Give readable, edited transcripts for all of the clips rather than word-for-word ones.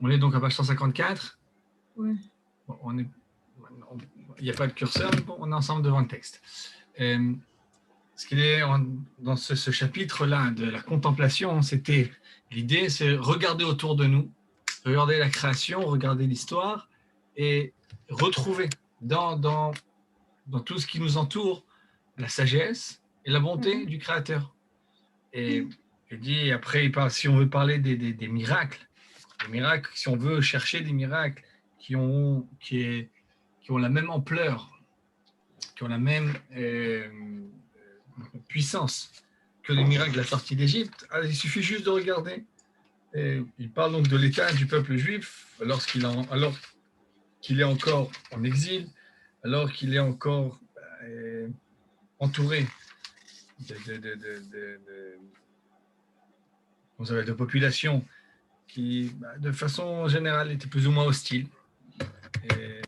On est donc à page 154. Ouais. Bon, il n'y a pas de curseur, mais bon, on est ensemble devant le texte. Ce qu'il est dans ce chapitre-là de la contemplation, c'était l'idée, c'est regarder autour de nous, regarder la création, regarder l'histoire et retrouver dans tout ce qui nous entoure la sagesse et la bonté du Créateur. Et il dit, après, il parle, si on veut parler des miracles, si on veut chercher des miracles qui ont la même ampleur, qui ont la même puissance que les miracles de la sortie d'Égypte, il suffit juste de regarder. Et il parle donc de l'état du peuple juif alors qu'il est encore en exil, alors qu'il est encore entouré de populations qui, de façon générale, étaient plus ou moins hostiles. Et,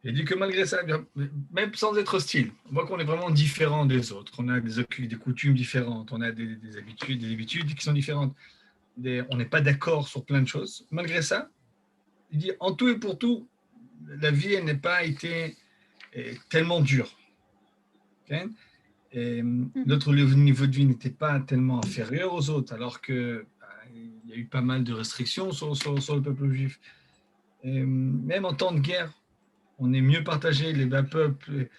il dit que malgré ça, même sans être hostile, on voit qu'on est vraiment différent des autres. On a des coutumes différentes, on a des habitudes qui sont différentes. On n'est pas d'accord sur plein de choses. Malgré ça, il dit en tout et pour tout, la vie elle n'est pas été tellement dure. Okay? Et notre niveau de vie n'était pas tellement inférieur aux autres, alors qu'il y a eu pas mal de restrictions sur le peuple juif. Et même en temps de guerre, on est mieux partagé, les bas peuples.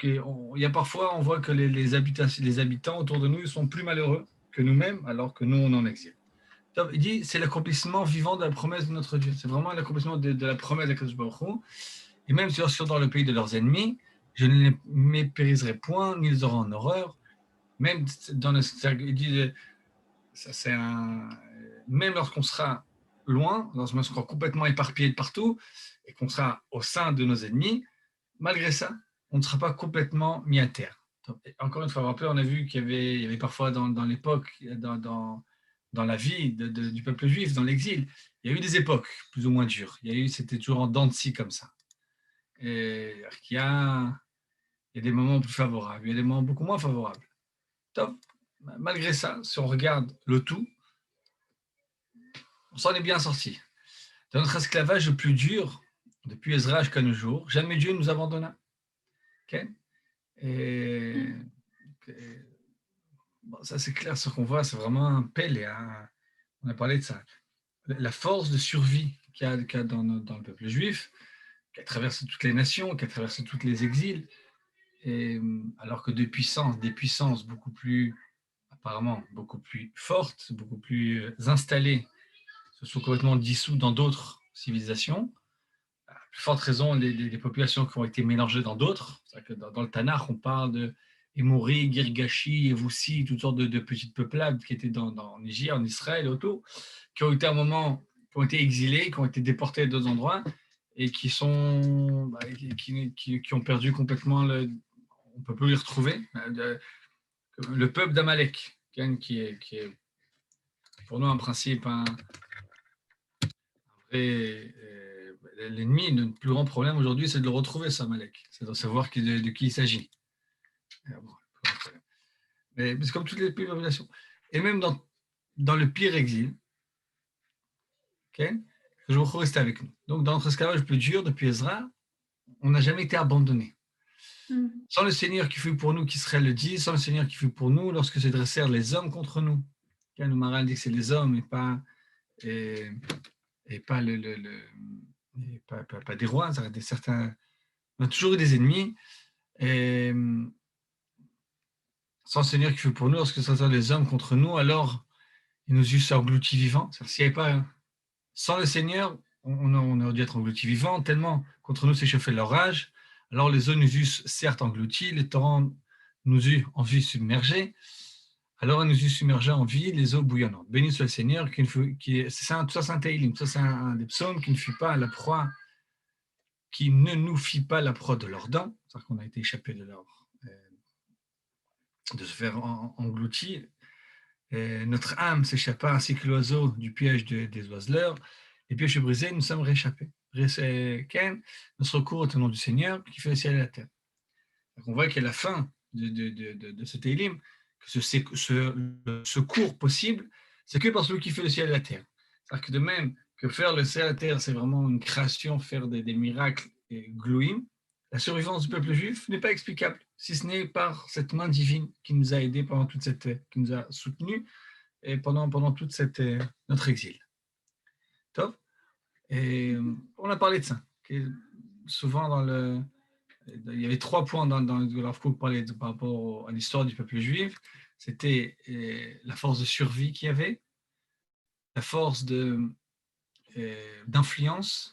Il y a parfois, on voit que les habitants autour de nous ils sont plus malheureux que nous-mêmes, alors que nous, on est en exil. Il dit c'est l'accomplissement vivant de la promesse de notre Dieu. C'est vraiment l'accomplissement de la promesse d'Akadosh Baruch Hu. Et même si ils sont dans le pays de leurs ennemis, je ne les mépriserai point, ni les aurai en horreur. Même dans le, il dit, ça c'est même lorsqu'on sera loin, lorsqu'on sera complètement éparpillé de partout, et qu'on sera au sein de nos ennemis, malgré ça, on ne sera pas complètement mis à terre. Donc, encore une fois, rappelez, on a vu qu'il y avait parfois dans l'époque, dans la vie du peuple juif, dans l'exil, il y a eu des époques plus ou moins dures. C'était toujours en dents de scie comme ça. Et il y a des moments plus favorables, il y a des moments beaucoup moins favorables. Donc, malgré ça, si on regarde le tout, on s'en est bien sorti. Dans notre esclavage le plus dur, depuis Ezra jusqu'à nos jours, jamais Dieu nous abandonna. Okay? Et bon, ça c'est clair, ce qu'on voit, c'est vraiment un pelle. On a parlé de ça. La force de survie qu'il y a dans le peuple juif, qui a traversé toutes les nations, qui a traversé tous les exils, et, alors que des puissances apparemment beaucoup plus fortes, beaucoup plus installées, se sont complètement dissous dans d'autres civilisations. À plus forte raison, des populations qui ont été mélangées dans d'autres. Que dans le Tanakh, on parle de Émori, Girgashi, Evoussi, toutes sortes de petites peuplades qui étaient en Égypte, en Israël, autour, qui ont été à un moment, qui ont été exilés, qui ont été déportés à d'autres endroits et qui ont perdu complètement on ne peut plus les retrouver. Le peuple d'Amalek, qui est pour nous un principe, l'ennemi, le plus grand problème aujourd'hui, c'est de le retrouver, ce Amalek. C'est de savoir de qui il s'agit. Mais c'est comme toutes les populations. Et même dans le pire exil, je vous rester avec nous. Donc, dans notre esclavage le plus dur depuis Ezra, on n'a jamais été abandonné. Sans le Seigneur qui fut pour nous, qui serait le dit, sans le Seigneur qui fut pour nous, lorsque se dressèrent les hommes contre nous. Le marin dit que c'est les hommes et pas pas des rois, certains. On a toujours eu des ennemis. Et sans le Seigneur qui fut pour nous, lorsque ce sont les hommes contre nous, alors ils nous eussent engloutis vivants. S'il n'y avait pas, sans le Seigneur, on aurait dû être engloutis vivants, tellement contre nous s'échauffait leur rage. Alors les eaux nous eussent certes engloutis, les torrents nous eussent en vie submergés. Alors elle nous eut submergés en vie, les eaux bouillonnantes. Béni soit le Seigneur, tout ça c'est un Tehillim, ça c'est un des psaumes qui ne fut pas la proie, qui ne nous fit pas la proie de leurs dents, c'est-à-dire qu'on a été échappé de se faire engloutir. Notre âme s'échappa ainsi que l'oiseau du piège des oiseleurs. Les pièges brisés, nous sommes réchappés. Notre recours est au nom du Seigneur qui fait le ciel et la terre. Donc on voit qu'à la fin de ce Tehillim, que ce secours possible c'est que par celui qui fait le ciel et la terre. C'est-à-dire que de même que faire le ciel et la terre, c'est vraiment une création, faire des miracles et glouim, la survivance du peuple juif n'est pas explicable, si ce n'est par cette main divine qui nous a aidés pendant toute cette, qui nous a soutenus et pendant toute cette, notre exil. Top. Et on a parlé de ça. Souvent il y avait 3 points dans le Rav Kook parlait par rapport à l'histoire du peuple juif. C'était la force de survie qu'il y avait, la force d'influence,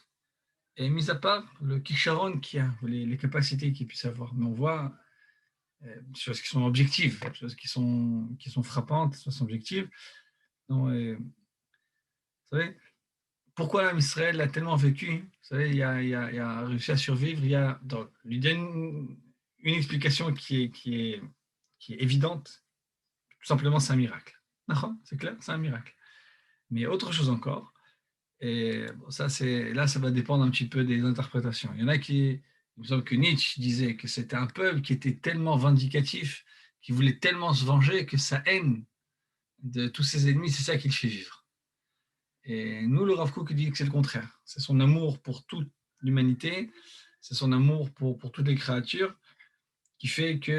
et mis à part le Kisharon qui a, les capacités qu'il puisse avoir. Mais on voit des choses qui sont objectives, des choses qui sont frappantes, des choses objectives. Donc, vous savez, pourquoi l'âme Israël a tellement vécu? Vous savez, il a réussi à survivre. Donc, lui donne une explication qui est évidente. Tout simplement, c'est un miracle. C'est clair, c'est un miracle. Mais il y a autre chose encore. Et bon, ça va dépendre un petit peu des interprétations. Il y en a il me semble que Nietzsche disait que c'était un peuple qui était tellement vindicatif, qui voulait tellement se venger que sa haine de tous ses ennemis, c'est ça qui le fait vivre. Et nous, le Rav Kook dit que c'est le contraire. C'est son amour pour toute l'humanité, c'est son amour pour toutes les créatures qui fait qu'il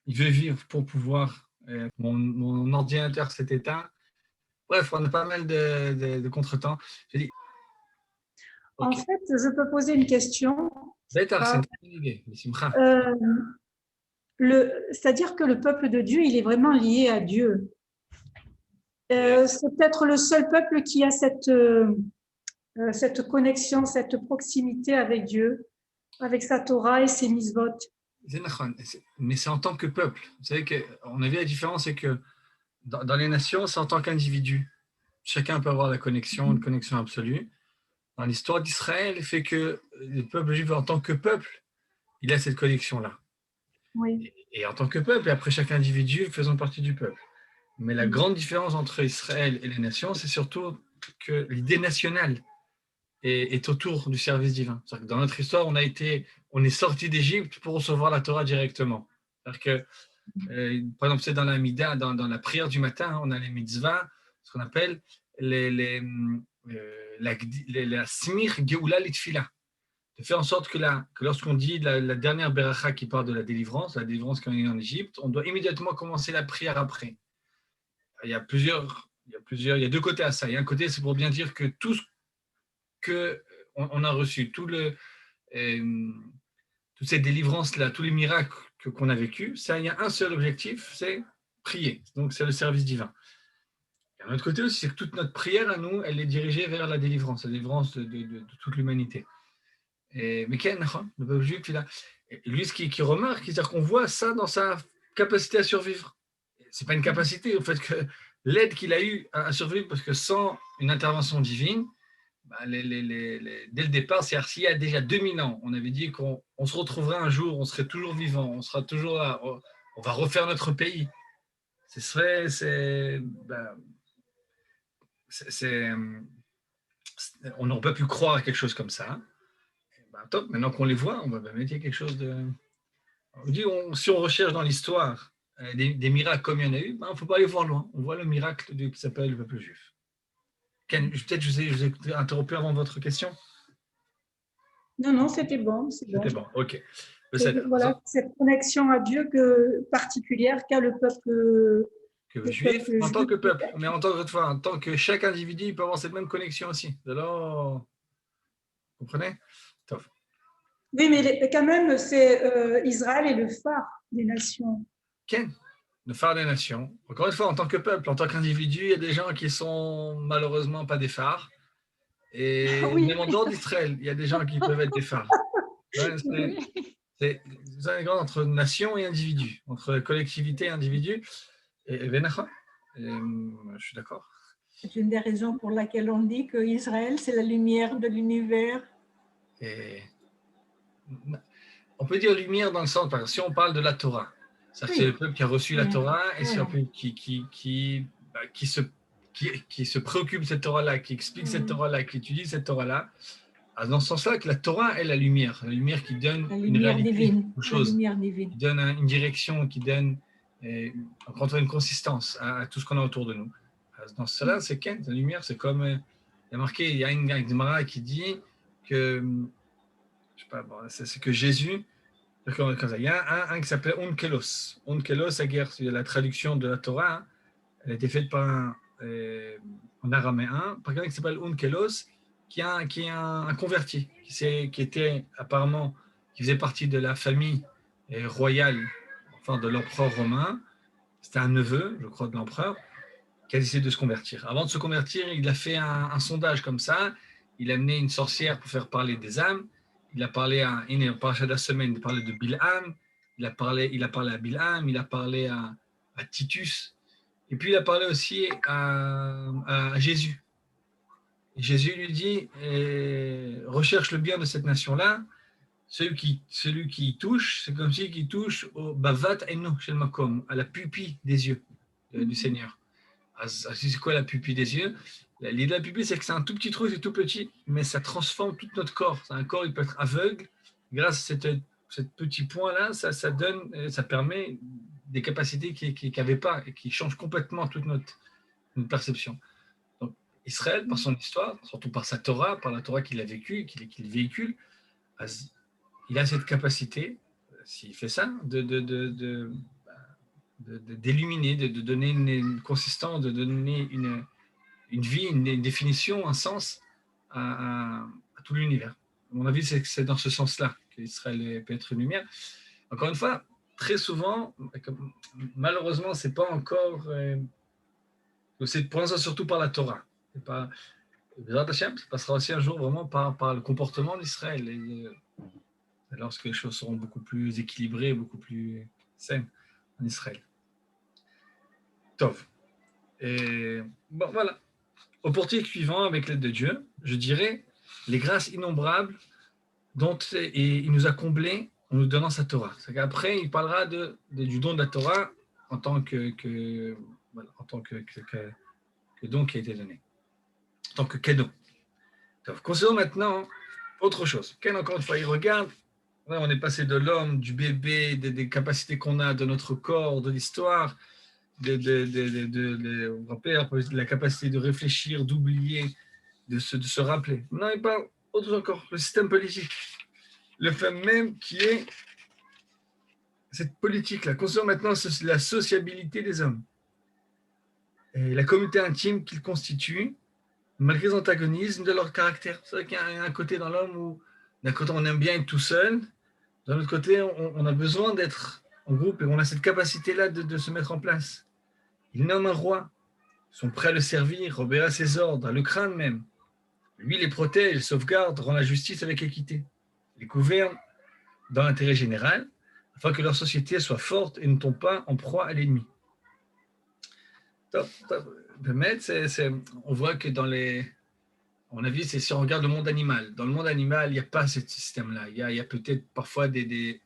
veut vivre pour pouvoir. Mon ordinateur s'est éteint. Bref, on a pas mal de contretemps. J'ai dit, en fait, je peux poser une question. C'est une bonne idée. C'est-à-dire que le peuple de Dieu, il est vraiment lié à Dieu. C'est peut-être le seul peuple qui a cette connexion, cette proximité avec Dieu, avec sa Torah et ses mitzvot. Mais c'est en tant que peuple. Vous savez qu'on a vu la différence, c'est que dans les nations, c'est en tant qu'individu. Chacun peut avoir la connexion, une connexion absolue. Dans l'histoire d'Israël, fait que le peuple juif, en tant que peuple, il a cette connexion-là. Oui. Et en tant que peuple, et après chaque individu faisant partie du peuple. Mais la grande différence entre Israël et les nations, c'est surtout que l'idée nationale est autour du service divin. C'est-à-dire que dans notre histoire, on est sorti d'Égypte pour recevoir la Torah directement. C'est-à-dire que, par exemple, c'est dans la Mida, dans la prière du matin, on a les mitzvahs, ce qu'on appelle la smir geoula litfila, de faire en sorte que lorsqu'on dit la dernière beracha qui parle de la délivrance qu'on est en Égypte, on doit immédiatement commencer la prière après. Il y a 2 côtés à ça. Il y a un côté, c'est pour bien dire que tout ce qu'on a reçu, toutes ces délivrances-là, tous les miracles qu'on a vécus, ça, il y a un seul objectif, c'est prier. Donc, c'est le service divin. Et d'un autre côté aussi, c'est que toute notre prière à nous, elle est dirigée vers la délivrance de toute l'humanité. Mais Ken, le peuple juif, lui, ce qui remarque, c'est-à-dire qu'on voit ça dans sa capacité à survivre. C'est pas une capacité, au fait que l'aide qu'il a eue à survivre, parce que sans une intervention divine, dès le départ, c'est s'il y a déjà 2000 ans, on avait dit qu'on se retrouverait un jour, on serait toujours vivant, on sera toujours là, on va refaire notre pays. On n'aurait pas pu croire à quelque chose comme ça. Top, maintenant qu'on les voit, on va mettre quelque chose de. On dit, si on recherche dans l'histoire des miracles comme il y en a eu, il ne faut pas aller voir loin. On voit le miracle qui s'appelle le peuple juif. Peut-être je vous ai interrompu avant votre question. Non, c'était bon. C'était bon, ok. Voilà, cette connexion à Dieu particulière qu'a le peuple juif, en tant que peuple, mais en tant que chaque individu, il peut avoir cette même connexion aussi. Alors, vous comprenez? Top. Oui, mais quand même, c'est Israël est le phare des nations. Le phare des nations. Encore une fois, en tant que peuple, en tant qu'individu, il y a des gens qui sont malheureusement pas des phares. Et oui. Même en dehors d'Israël, il y a des gens qui peuvent être des phares. C'est une grande entre nation et individu, entre collectivité et individu. Et je suis d'accord. C'est une des raisons pour laquelle on dit que Israël, c'est la lumière de l'univers. On peut dire lumière dans le sens, parce que si on parle de la Torah, c'est le peuple qui a reçu la Torah et c'est un peuple qui se préoccupe de cette Torah-là, qui explique cette Torah-là, qui étudie cette Torah-là. Dans ce sens-là, que la Torah est la lumière qui donne une réalité divine, aux choses, qui donne une direction, qui donne encore une consistance à tout ce qu'on a autour de nous. Dans cela, c'est Ken, la lumière, c'est comme, il y a marqué, il y a une Gemara qui dit que, je sais pas, bon, c'est que Jésus, il y a un qui s'appelle Onkelos. Onkelos, c'est la traduction de la Torah, hein. Elle a été faite en araméen, par quelqu'un qui s'appelle Onkelos, qui est un converti, qui était apparemment, qui faisait partie de la famille royale, enfin de l'empereur romain. C'était un neveu, je crois, de l'empereur, qui a décidé de se convertir. Avant de se convertir, il a fait un sondage comme ça. Il a amené une sorcière pour faire parler des âmes. Il a parlé à une paracha de la semaine, il a parlé de Bilham. Il a parlé à Bilham, il a parlé à Titus. Et puis il a parlé aussi à Jésus. Et Jésus lui dit recherche le bien de cette nation-là. Celui qui y touche, c'est comme si il touche au Bavat Eno Shel Makom, à la pupille des yeux du Seigneur. C'est quoi la pupille des yeux? L'idée de la pupille, c'est que c'est un tout petit trou, c'est tout petit, mais ça transforme tout notre corps. Un corps, il peut être aveugle. Grâce à ce petit point-là, ça permet des capacités qu'il n'y avait pas et qui changent complètement toute notre perception. Donc, Israël, par son histoire, surtout par sa Torah, par la Torah qu'il a vécue, qu'il véhicule, il a cette capacité, s'il fait ça, d'illuminer, de donner une consistance, de donner une vie, une définition, un sens à tout l'univers. À mon avis, c'est dans ce sens-là qu'Israël peut être une lumière. Encore une fois, très souvent, malheureusement, c'est pas encore. C'est pour l'instant surtout par la Torah. C'est pas. Ça passera aussi un jour vraiment par le comportement d'Israël. Lorsque les choses seront beaucoup plus équilibrées, beaucoup plus saines en Israël. Tov. Et bon, voilà. Au portique suivant, avec l'aide de Dieu, je dirais les grâces innombrables dont il nous a comblés en nous donnant sa Torah. C'est qu'après, il parlera du don de la Torah en tant que don qui a été donné, en tant que cadeau. Donc, considérons maintenant autre chose. Ken, encore une fois, il regarde. Là, on est passé de l'homme, du bébé, des capacités qu'on a, de notre corps, de l'histoire, on rappelle la capacité de réfléchir, d'oublier, de se rappeler. Maintenant, il parle autre chose encore, le système politique. Le fait même qui est cette politique-là. Considérons maintenant la sociabilité des hommes et la communauté intime qu'ils constituent, malgré les antagonismes de leur caractère. C'est vrai qu'il y a un côté dans l'homme où, d'un côté, on aime bien être tout seul, d'un autre côté, on a besoin d'être en groupe et on a cette capacité-là de se mettre en place. Ils nomment un roi, ils sont prêts à le servir, obéir à ses ordres, à le craindre même. Lui les protège, les sauvegarde, rend la justice avec équité. Les gouverne dans l'intérêt général, afin que leur société soit forte et ne tombe pas en proie à l'ennemi. On voit que à mon avis, c'est si on regarde le monde animal. Dans le monde animal, il n'y a pas ce système-là. Il y a peut-être parfois des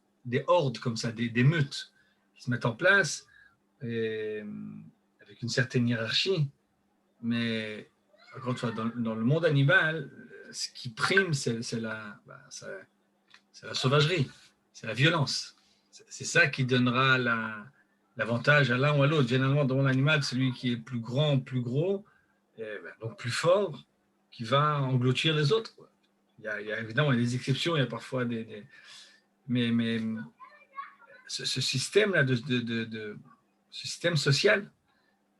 hordes comme ça, des meutes qui se mettent en place avec une certaine hiérarchie. Mais encore une fois, dans le monde animal, ce qui prime, c'est la sauvagerie, c'est la violence. C'est ça qui donnera l'avantage à l'un ou à l'autre. Généralement, dans le monde animal, celui qui est plus grand, plus gros, donc plus fort, qui va engloutir les autres. Il y a évidemment des exceptions, il y a parfois mais ce système-là, ce système social,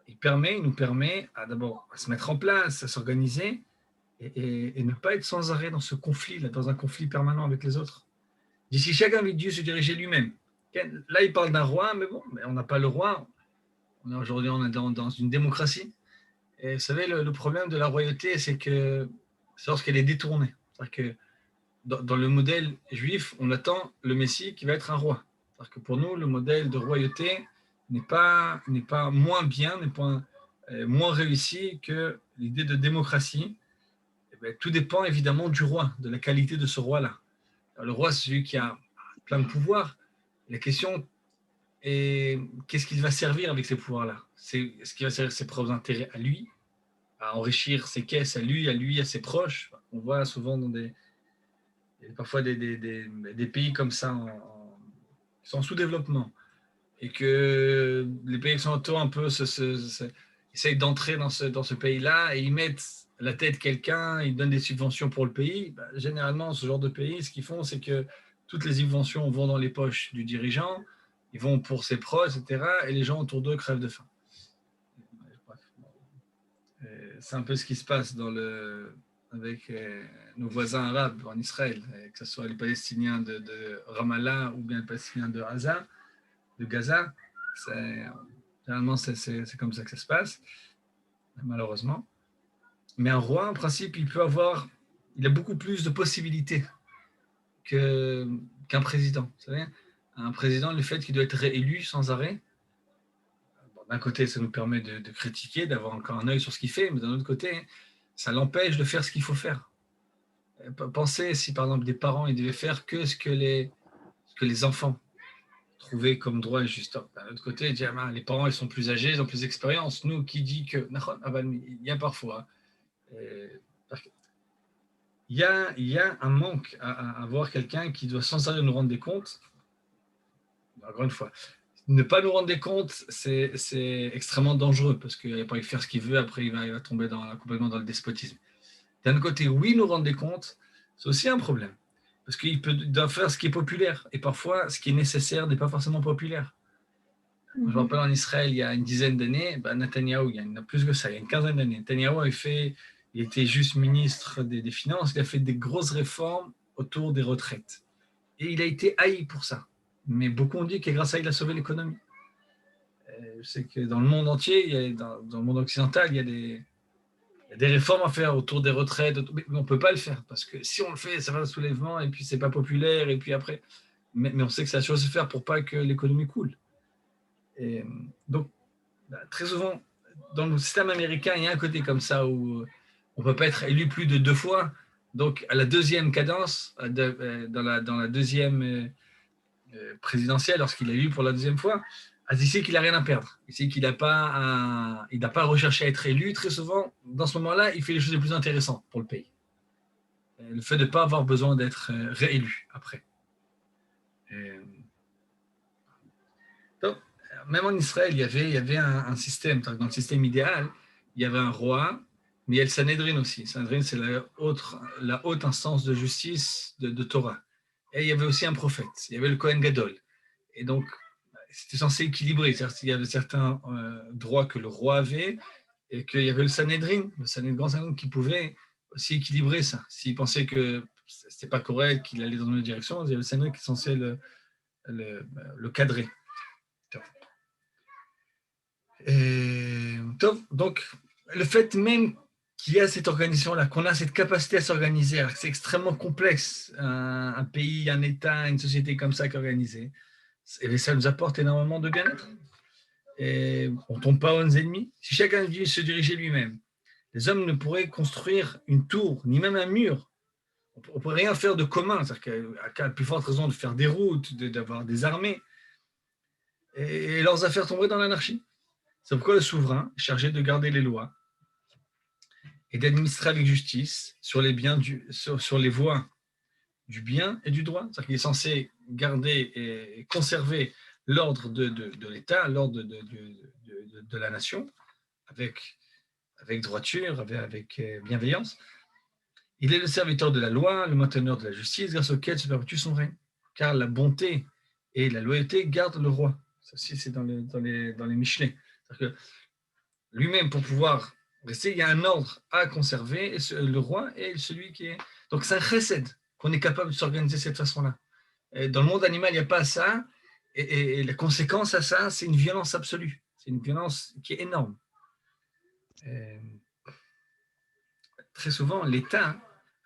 il nous permet d'abord à se mettre en place, à s'organiser et ne pas être sans arrêt dans ce conflit, dans un conflit permanent avec les autres. D'ici chaque individu se diriger lui-même. Là, il parle d'un roi, mais bon, on n'a pas le roi. Aujourd'hui, on est dans une démocratie. Et vous savez, le problème de la royauté, c'est lorsqu'elle est détournée. C'est-à-dire que dans le modèle juif, on attend le Messie qui va être un roi. C'est-à-dire que pour nous, le modèle de royauté n'est pas moins bien, n'est pas moins réussi que l'idée de démocratie. Tout dépend évidemment du roi, de la qualité de ce roi-là. Alors, le roi, c'est celui qui a plein de pouvoirs. La question est qu'est-ce qu'il va servir avec ces pouvoirs-là? Est-ce qu'il va servir ses propres intérêts à lui, à enrichir ses caisses à lui, à ses proches? On voit souvent parfois des pays comme ça qui sont en sous-développement et que les pays qui sont autour un peu ils essayent d'entrer dans ce pays-là et ils mettent la tête de quelqu'un, ils donnent des subventions pour le pays. Généralement, ce genre de pays, ce qu'ils font, c'est que toutes les subventions vont dans les poches du dirigeant, ils vont pour ses proches, etc. Et les gens autour d'eux crèvent de faim. C'est un peu ce qui se passe avec nos voisins arabes en Israël, que ce soit les Palestiniens de Ramallah ou bien les Palestiniens de Gaza. Généralement, c'est comme ça que ça se passe, malheureusement. Mais un roi, en principe, il a beaucoup plus de possibilités qu'un président. Vous savez, un président, le fait qu'il doit être réélu sans arrêt, d'un côté, ça nous permet de critiquer, d'avoir encore un œil sur ce qu'il fait, mais d'un autre côté, ça l'empêche de faire ce qu'il faut faire. Pensez si, par exemple, des parents ils devaient faire que ce que les enfants trouvaient comme droit et juste. D'un autre côté, dire, les parents ils sont plus âgés, ils ont plus d'expérience. Nous, qui dit que... Il y a parfois... Il y a un manque à avoir quelqu'un qui doit sans arrêt nous rendre des comptes. Encore une fois, ne pas nous rendre des comptes, c'est extrêmement dangereux parce qu'il va pas faire ce qu'il veut, après il va tomber complètement dans le despotisme. D'un côté, oui, nous rendre des comptes, c'est aussi un problème. Parce qu'il peut faire ce qui est populaire. Et parfois, ce qui est nécessaire n'est pas forcément populaire. Je me rappelle en Israël, il y a une dizaine d'années, Netanyahou, il y en a plus que ça, il y a une quinzaine d'années, Netanyahou il était juste ministre des Finances, il a fait des grosses réformes autour des retraites. Et il a été haï pour ça. Mais beaucoup ont dit que grâce à ça, il a sauvé l'économie. Je sais que dans le monde entier, dans le monde occidental, il y a des réformes à faire autour des retraites, mais on ne peut pas le faire, parce que si on le fait, ça va un soulèvement, et puis ce n'est pas populaire, et puis après... Mais on sait que c'est la chose à faire pour pas que l'économie coule. Et donc, très souvent, dans le système américain, il y a un côté comme ça où on ne peut pas être élu plus de 2 fois. Donc, à la deuxième cadence, dans la deuxième présidentielle, lorsqu'il est élu pour la deuxième fois, il sait qu'il n'a rien à perdre. Il sait qu'il n'a pas à rechercher à être élu. Très souvent, dans ce moment-là, il fait les choses les plus intéressantes pour le pays. Le fait de ne pas avoir besoin d'être réélu après. Donc, même en Israël, il y avait un système. Dans le système idéal, il y avait un roi, mais il y a le Sanhedrin aussi. Le Sanhedrin, c'est la haute instance de justice de Torah. Et il y avait aussi un prophète. Il y avait le Kohen Gadol. Et donc, c'était censé équilibrer. C'est-à-dire qu'il y avait certains droits que le roi avait et qu'il y avait le Sanhedrin, grand Sanhedrin qui pouvait aussi équilibrer ça. S'il pensait que ce n'était pas correct, qu'il allait dans une autre direction, il y avait le Sanhedrin qui est censé le cadrer. Donc, le fait même qu'il y a cette organisation-là, qu'on a cette capacité à s'organiser, alors que c'est extrêmement complexe, un pays, un État, une société comme ça qui est organisée, et ça nous apporte énormément de bien-être. Et on ne tombe pas aux ennemis. Si chacun se dirigeait lui-même, les hommes ne pourraient construire une tour, ni même un mur. On ne pourrait rien faire de commun. C'est-à-dire qu'à la plus forte raison de faire des routes, d'avoir des armées. Et leurs affaires tomberaient dans l'anarchie. C'est pourquoi le souverain est chargé de garder les lois et d'administrer avec justice sur les voies du bien et du droit. C'est-à-dire qu'il est censé garder et conserver l'ordre de l'État, l'ordre de la nation, avec droiture, avec bienveillance. Il est le serviteur de la loi, le mainteneur de la justice, grâce auquel se perpétue son règne. Car la bonté et la loyauté gardent le roi. Ça aussi, c'est dans les Michelet. C'est-à-dire que lui-même, pour pouvoir rester, il y a un ordre à conserver, et le roi est celui qui est... Donc, c'est un chesed qu'on est capable de s'organiser de cette façon-là. Et dans le monde animal, il n'y a pas ça, et la conséquence à ça, c'est une violence absolue. C'est une violence qui est énorme. Et très souvent, l'État,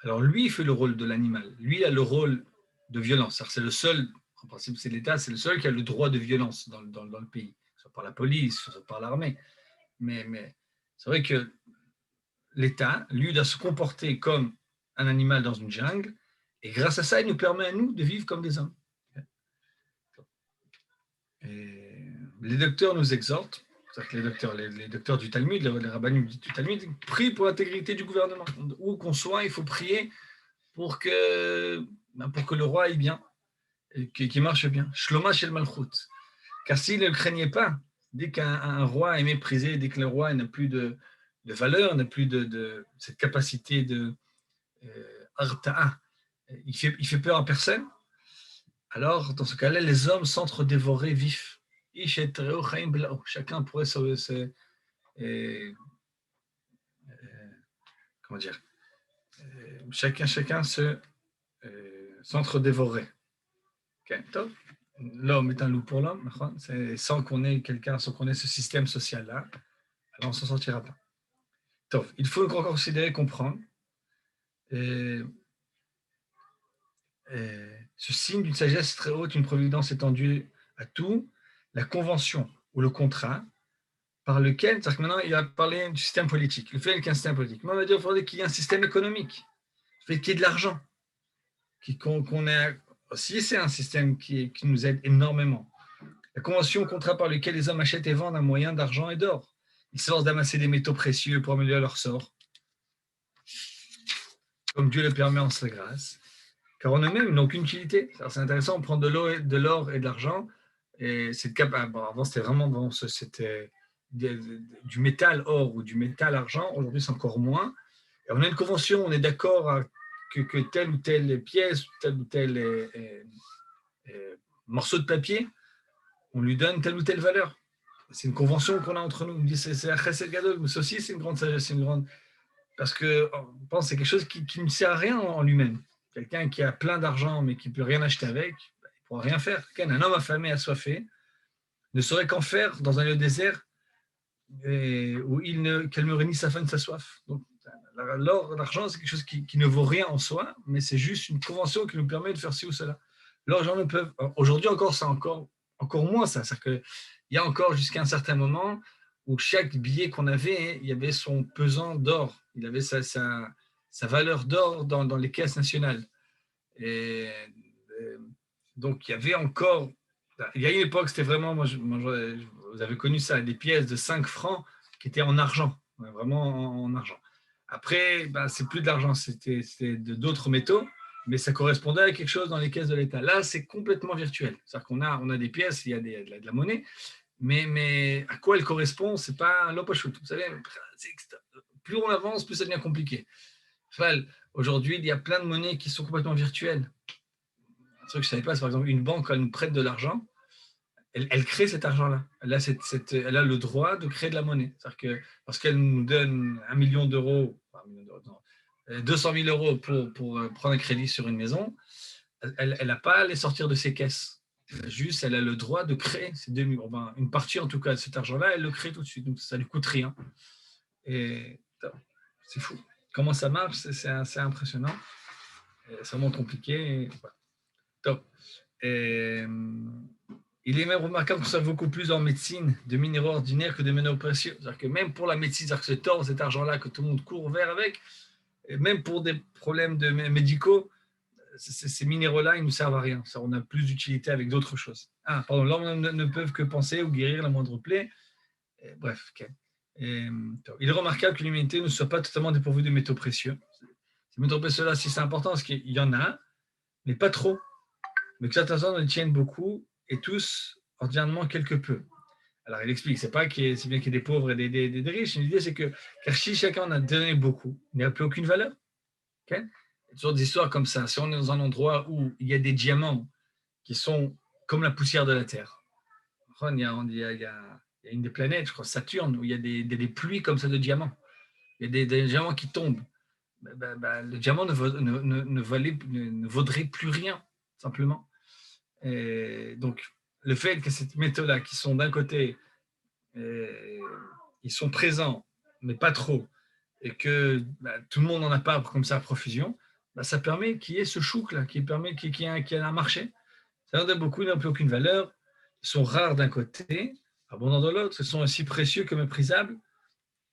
alors lui, il fait le rôle de l'animal. Lui, il a le rôle de violence. C'est le seul, en principe, c'est l'État, c'est le seul qui a le droit de violence dans le pays, soit par la police, soit par l'armée. Mais c'est vrai que l'État, lui, doit se comporter comme un animal dans une jungle, et grâce à ça, il nous permet à nous de vivre comme des hommes. Et les docteurs nous exhortent, c'est-à-dire que les docteurs du Talmud, les rabbinim du Talmud, prient pour l'intégrité du gouvernement. Où qu'on soit, il faut prier pour que le roi aille bien, et qu'il marche bien. Shloma shel malchut. Car s'il ne le craignait pas, dès qu'un roi est méprisé, dès que le roi n'a plus de valeur, n'a plus de cette capacité de arta'a, il fait peur à personne, alors dans ce cas-là, les hommes s'entre-dévorer vifs. Chacun pourrait comment dire, chacun s'entre-dévorer. Okay, l'homme est un loup pour l'homme, sans qu'on ait ce système social-là, alors on ne s'en sortira pas. Il faut encore considérer, comprendre ce signe d'une sagesse très haute, une providence étendue à tout, la convention ou le contrat par lequel, c'est-à-dire que maintenant il a parlé du système politique, le fait qu'il y ait un système politique, mais on va dire qu'il y ait un système économique, le fait qu'il y ait de l'argent, qu'on ait aussi, c'est un système qui nous aide énormément. La convention, contrat par lequel les hommes achètent et vendent un moyen d'argent et d'or. Ils s'efforcent d'amasser des métaux précieux pour améliorer leur sort, comme Dieu le permet en sa grâce. Car en eux-mêmes, ils n'ont aucune utilité. C'est intéressant, on prend de l'or et de l'argent, et avant, c'était vraiment c'était du métal or ou du métal argent. Aujourd'hui, c'est encore moins. Et on a une convention, on est d'accord que telle ou telle pièce, tel ou tel morceau de papier, on lui donne telle ou telle valeur. C'est une convention qu'on a entre nous. On dit c'est un chesed gadol, mais ceci, c'est une grande sagesse, parce qu'on pense que c'est quelque chose qui ne sert à rien en lui-même. Quelqu'un qui a plein d'argent, mais qui ne peut rien acheter avec, il ne pourra rien faire. Un homme affamé, assoiffé, ne saurait qu'en faire dans un lieu désert où qu'elle me réunisse sa faim de sa soif. Donc, l'or, l'argent, c'est quelque chose qui ne vaut rien en soi, mais c'est juste une convention qui nous permet de faire ci ou cela. L'argent ne peut. Aujourd'hui encore, c'est encore moins ça. C'est-à-dire qu'il y a encore jusqu'à un certain moment où chaque billet qu'on avait, il y avait son pesant d'or. Il avait sa valeur d'or dans les caisses nationales. Et donc, il y avait encore. Il y a une époque, c'était vraiment. Vous avez connu ça, des pièces de 5 francs qui étaient en argent, vraiment en argent. Après, c'est plus de l'argent, c'était d'autres métaux, mais ça correspondait à quelque chose dans les caisses de l'État. Là, c'est complètement virtuel. C'est-à-dire qu'on a des pièces, il y a de la monnaie, mais à quoi elle correspond, c'est pas un lopochut. Vous savez, plus on avance, plus ça devient compliqué. Aujourd'hui, il y a plein de monnaies qui sont complètement virtuelles. Un truc que je ne savais pas, c'est par exemple une banque, quand elle nous prête de l'argent, elle crée cet argent-là. Elle a le droit de créer de la monnaie. C'est-à-dire que parce qu'elle nous donne 1 million d'euros, 200 000 euros pour prendre un crédit sur une maison, elle n'a pas à les sortir de ses caisses. Elle a le droit de créer ces 2 millions. Une partie, en tout cas, de cet argent-là, elle le crée tout de suite. Donc, ça ne lui coûte rien. Et c'est fou. Comment ça marche, c'est impressionnant. C'est vraiment compliqué. Top. Il est même remarquable qu'on soit beaucoup plus en médecine de minéraux ordinaires que de minéraux précieux. C'est-à-dire que même pour la médecine, c'est-à-dire que cet or, cet argent-là que tout le monde court vers avec, et même pour des problèmes médicaux, ces minéraux-là, ils ne nous servent à rien. On a plus d'utilité avec d'autres choses. L'homme ne peuvent que penser ou guérir la moindre plaie. Bref, okay. Il est remarquable que l'humanité ne soit pas totalement dépourvue de métaux précieux. Ces métaux précieux-là, si c'est important, parce qu'il y en a, mais pas trop. Mais que certains hommes en tiennent beaucoup, et tous, ordinairement, quelque peu. Alors, il explique, c'est bien qu'il y ait des pauvres et des riches. L'idée, c'est que, car si chacun en a donné beaucoup, il n'y a plus aucune valeur. Okay? Il y a toujours des histoires comme ça. Si on est dans un endroit où il y a des diamants qui sont comme la poussière de la Terre, il y a une des planètes, je crois, Saturne, où il y a des pluies comme ça de diamants. Il y a des diamants qui tombent. Le diamant ne vaudrait plus rien, simplement. Et donc, le fait que ces métaux-là, qui sont d'un côté, ils sont présents, mais pas trop, et que tout le monde n'en a pas comme ça à profusion, ça permet qu'il y ait ce chouk-là, qui permet qu'il y ait un marché. Ça en donne beaucoup, ils n'ont plus aucune valeur. Ils sont rares d'un côté, abondants de l'autre. Ils sont aussi précieux que méprisables,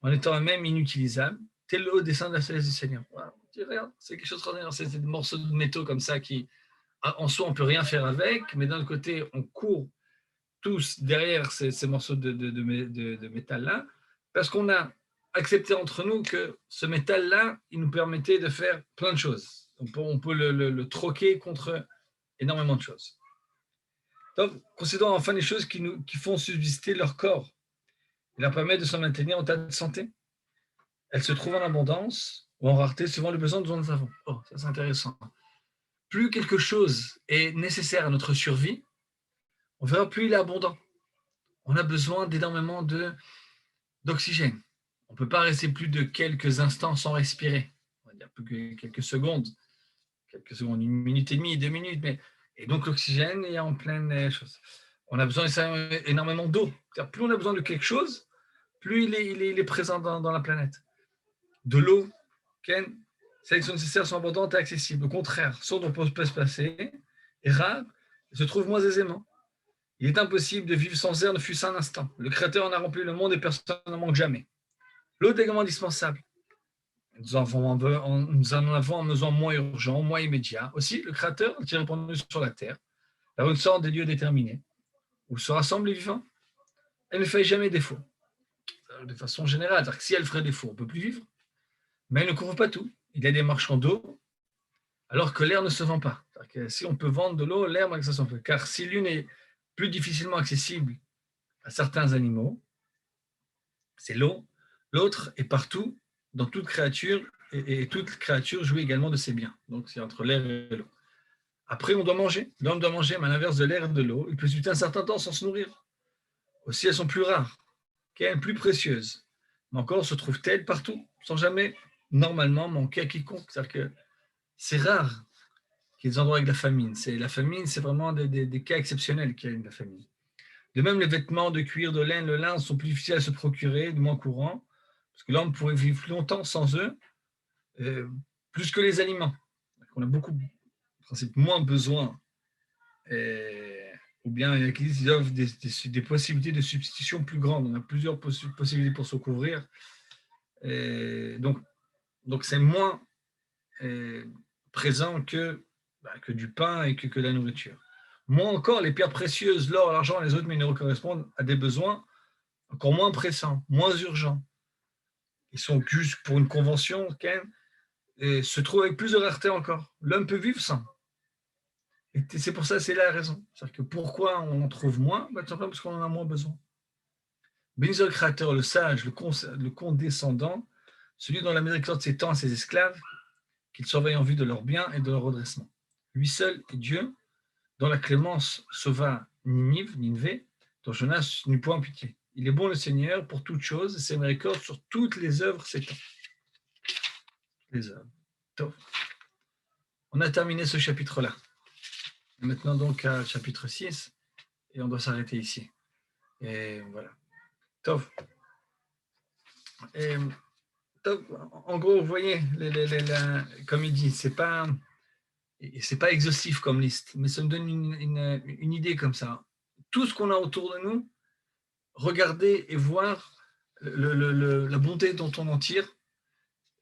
en étant eux-mêmes inutilisables. Tel le haut dessein de la sagesse du Seigneur. Voilà. C'est quelque chose d'extraordinaire. C'est des morceaux de métaux comme ça qui, en soi, on ne peut rien faire avec, mais d'un côté, on court tous derrière ces morceaux de métal-là, parce qu'on a accepté entre nous que ce métal-là, il nous permettait de faire plein de choses. On peut le troquer contre énormément de choses. Donc, considérons enfin les choses qui font subsister leur corps et leur permettent de se maintenir en état de santé. Elles se trouvent en abondance ou en rareté suivant les besoins dont nous avons. Oh, ça c'est intéressant. Plus quelque chose est nécessaire à notre survie, on verra plus il est abondant. On a besoin d'énormément d'oxygène. On ne peut pas rester plus de quelques instants sans respirer. On va dire plus que quelques secondes, une minute et demie, 2 minutes. Et donc l'oxygène est en pleine chose. On a besoin énormément d'eau. Plus on a besoin de quelque chose, plus il est présent dans la planète. De l'eau, celles qui sont nécessaires sont abondantes et accessibles. Au contraire, ce dont on peut se passer est rare et se trouve moins aisément. Il est impossible de vivre sans air ne fût-ce un instant. Le Créateur en a rempli le monde et personne n'en manque jamais. L'eau est également indispensable. Nous en avons un besoin moins urgent, moins immédiat. Aussi, le Créateur qui est répandu sur la terre, par une sorte de lieu déterminé, où se rassemblent les vivants, elle ne fait jamais défaut. De façon générale, c'est-à-dire que si elle ferait défaut, on ne peut plus vivre. Mais elle ne couvre pas tout. Il y a des marchands d'eau, alors que l'air ne se vend pas. C'est-à-dire que si on peut vendre de l'eau, l'air, ça s'en peut. Car si l'une est plus difficilement accessible à certains animaux, c'est l'eau. L'autre est partout, dans toute créature, et toute créature jouit également de ses biens. Donc c'est entre l'air et l'eau. Après, on doit manger. L'homme doit manger, mais à l'inverse de l'air et de l'eau, il peut subsister un certain temps sans se nourrir. Aussi, elles sont plus rares, plus précieuses. Mais encore se trouvent-elles partout, sans jamais, normalement, manquer à quiconque. C'est-à-dire que c'est rare qu'il y ait des endroits avec la famine. La famine, c'est vraiment des cas exceptionnels qu'il y a de la famine. De même, les vêtements de cuir, de laine, le lin sont plus difficiles à se procurer, moins courants, parce que l'homme pourrait vivre plus longtemps sans eux, plus que les aliments. On a beaucoup, en principe, moins besoin, ou bien ils offrent des possibilités de substitution plus grandes. On a plusieurs possibilités pour se couvrir. Donc c'est moins présent que du pain et que la nourriture. Moins encore, les pierres précieuses, l'or, l'argent, les autres minéraux correspondent à des besoins encore moins pressants, moins urgents. Ils sont juste pour une convention, et se trouvent avec plus de rareté encore. L'homme peut vivre sans. Et c'est pour ça, c'est la raison. C'est-à-dire que pourquoi on en trouve moins? Tout simplement parce qu'on en a moins besoin. Béni soit le Créateur, le sage, le condescendant, celui dont la miséricorde s'étend à ses esclaves, qu'il surveille en vue de leur bien et de leur redressement. Lui seul est Dieu, dont la clémence sauva Ninive, dont Jonas n'eut point pitié. Il est bon le Seigneur pour toutes choses, et ses miséricordes sur toutes les œuvres s'étendent. Les œuvres. Donc, on a terminé ce chapitre-là. Maintenant donc à chapitre 6, et on doit s'arrêter ici. Et voilà. Tov. En gros, vous voyez, comme il dit, c'est pas exhaustif comme liste, mais ça me donne une idée comme ça. Tout ce qu'on a autour de nous, regarder et voir la bonté dont on en tire,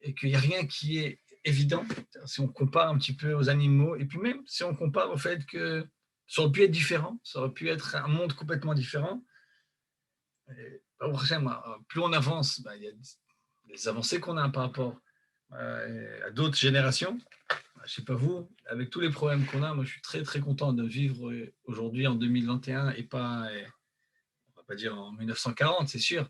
et qu'il n'y a rien qui est évident, si on compare un petit peu aux animaux, et puis même si on compare au fait que ça aurait pu être différent, ça aurait pu être un monde complètement différent. Et, plus on avance, il y a des avancées qu'on a par rapport à d'autres générations. Je ne sais pas vous, avec tous les problèmes qu'on a, moi je suis très très content de vivre aujourd'hui en 2021 et pas, on va pas dire en 1940, c'est sûr,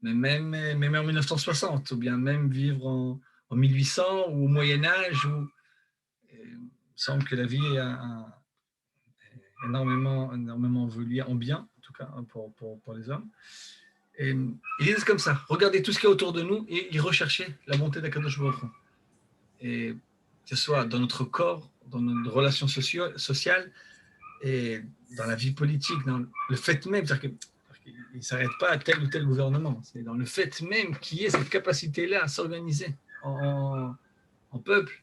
mais même en 1960, ou bien même vivre en 1800 ou au Moyen-Âge, où il me semble que la vie a énormément évolué en bien, en tout cas pour les hommes. Et il est comme ça, regardez tout ce qu'il y a autour de nous et y rechercher la bonté d'Akadosh Baruch Hu. Et que ce soit dans notre corps, dans nos relations sociales, et dans la vie politique, dans le fait même, c'est-à-dire qu'il ne s'arrête pas à tel ou tel gouvernement, c'est dans le fait même qu'il y ait cette capacité-là à s'organiser en peuple,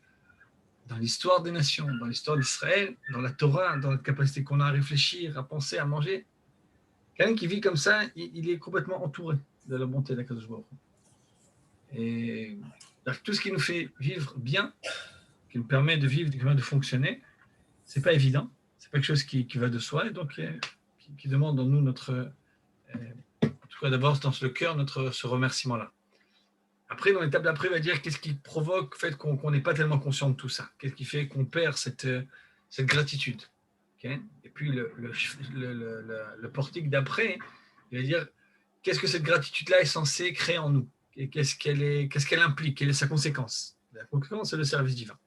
dans l'histoire des nations, dans l'histoire d'Israël, dans la Torah, dans la capacité qu'on a à réfléchir, à penser, à manger. Quelqu'un qui vit comme ça, il est complètement entouré de la bonté d'Akadosh Baruch Hu. Et tout ce qui nous fait vivre bien, qui nous permet de vivre, qui nous permet de fonctionner, c'est pas évident, c'est pas quelque chose qui va de soi, et donc qui demande en nous notre, en tout cas d'abord dans le cœur, ce remerciement-là. Après, dans l'étape d'après, il va dire qu'est-ce qui provoque le fait qu'on n'est pas tellement conscient de tout ça, qu'est-ce qui fait qu'on perd cette gratitude. Et puis le portique d'après, il va dire qu'est-ce que cette gratitude-là est censée créer en nous et qu'est-ce qu'elle implique, quelle est sa conséquence. La conséquence, c'est le service divin.